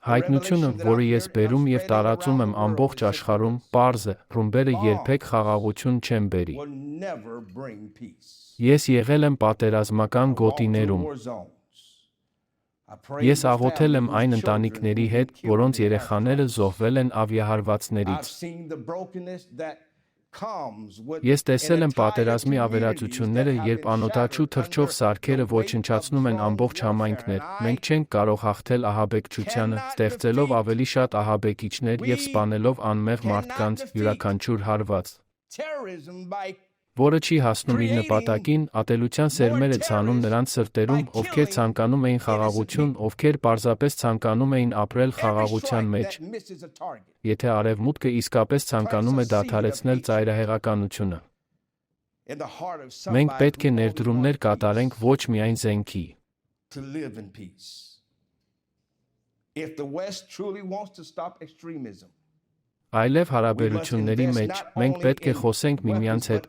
Հայտնությունը, որը ես բերում և տարածում եմ ամբողջ աշխարհում, պարզ է, ռումբերը երբեք խաղաղություն չեն բերի։ Ես եղել եմ պատերազմական գոտիներում։ Ես աղոթել եմ այն ընտանիքների հետ, որոնց երեխաները զոհվել են ավիահարվածներից։ Ես տեսել եմ պատերազմի ավերածությունները, երբ անօդաչու թռչող սարքերը ոչնչացնում են ամբողջ համայնքներ։ Մենք չենք կարող հաղթել ահաբեկչությանը, ստեղծելով ավելի շատ ահաբեկիչներ և սպանելով անմեղ մարդկանց, յուրաքանչյուր հարված, որը չի հասնում իր նպատակին, ատելության սերմեր է ցանում նրանց սրտերում, ովքեր ցանկանում էին խաղաղություն, ովքեր պարզապես ցանկանում էին ապրել խաղաղության մեջ։ Եթե Արևմուտքը իսկապես ցանկանում է դադարեցնել ծայրահեղականությունը, մենք պետք է ներդրումներ կատարենք ոչ միայն զենքի, այլև հարաբերությունների մեջ։ Մենք պետք է խոսենք միմյանց հետ,